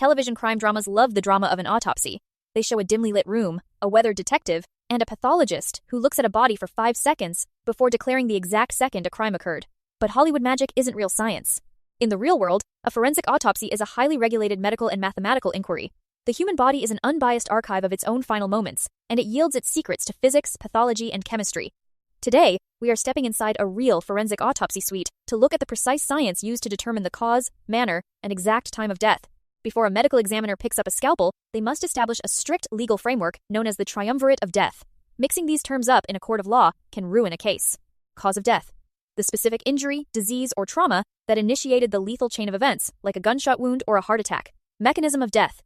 Television crime dramas love the drama of an autopsy. They show a dimly lit room, a weathered detective, and a pathologist who looks at a body for 5 seconds before declaring the exact second a crime occurred. But Hollywood magic isn't real science. In the real world, a forensic autopsy is a highly regulated medical and mathematical inquiry. The human body is an unbiased archive of its own final moments, and it yields its secrets to physics, pathology, and chemistry. Today, we are stepping inside a real forensic autopsy suite to look at the precise science used to determine the cause, manner, and exact time of death. Before a medical examiner picks up a scalpel, they must establish a strict legal framework known as the Triumvirate of Death. Mixing these terms up in a court of law can ruin a case. Cause of death: the specific injury, disease, or trauma that initiated the lethal chain of events, like a gunshot wound or a heart attack. Mechanism of death: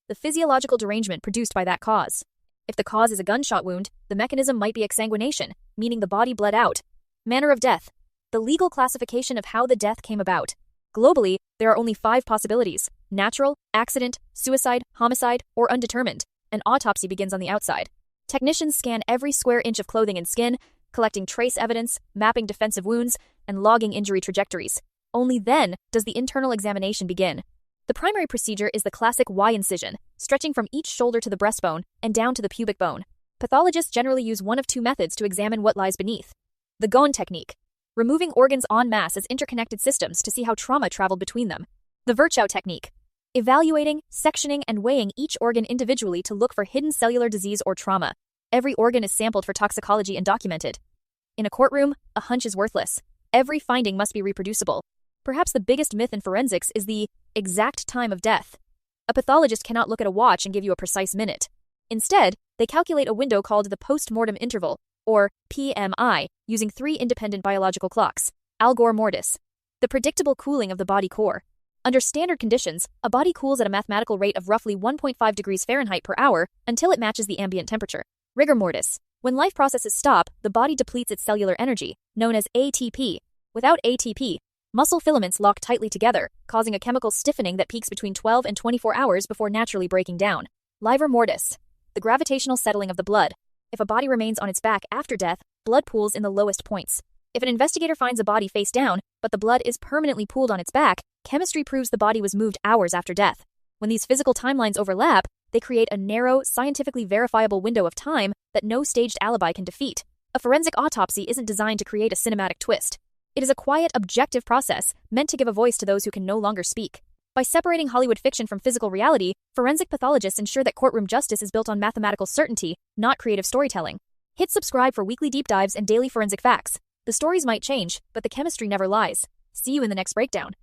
the physiological derangement produced by that cause. If the cause is a gunshot wound, the mechanism might be exsanguination, meaning the body bled out. Manner of death: the legal classification of how the death came about. Globally, there are only 5 possibilities: natural, accident, suicide, homicide, or undetermined. An autopsy begins on the outside. Technicians scan every square inch of clothing and skin, collecting trace evidence, mapping defensive wounds, and logging injury trajectories. Only then does the internal examination begin. The primary procedure is the classic Y-incision, stretching from each shoulder to the breastbone and down to the pubic bone. Pathologists generally use one of 2 methods to examine what lies beneath. The Ghon technique: removing organs en masse as interconnected systems to see how trauma traveled between them. The Virchow technique: evaluating, sectioning, and weighing each organ individually to look for hidden cellular disease or trauma. Every organ is sampled for toxicology and documented. In a courtroom, a hunch is worthless. Every finding must be reproducible. Perhaps the biggest myth in forensics is the exact time of death. A pathologist cannot look at a watch and give you a precise minute. Instead, they calculate a window called the Post-Mortem Interval, or PMI, using 3 independent biological clocks: Algor, Mortis. The predictable cooling of the body core. Under standard conditions, a body cools at a mathematical rate of roughly 1.5 degrees Fahrenheit per hour until it matches the ambient temperature. Rigor mortis: when life processes stop, the body depletes its cellular energy, known as ATP. Without ATP, muscle filaments lock tightly together, causing a chemical stiffening that peaks between 12 and 24 hours before naturally breaking down. Livor mortis: the gravitational settling of the blood. If a body remains on its back after death, blood pools in the lowest points. If an investigator finds a body face down, but the blood is permanently pooled on its back, chemistry proves the body was moved hours after death. When these physical timelines overlap, they create a narrow, scientifically verifiable window of time that no staged alibi can defeat. A forensic autopsy isn't designed to create a cinematic twist. It is a quiet, objective process meant to give a voice to those who can no longer speak. By separating Hollywood fiction from physical reality, forensic pathologists ensure that courtroom justice is built on mathematical certainty, not creative storytelling. Hit subscribe for weekly deep dives and daily forensic facts. The stories might change, but the chemistry never lies. See you in the next breakdown.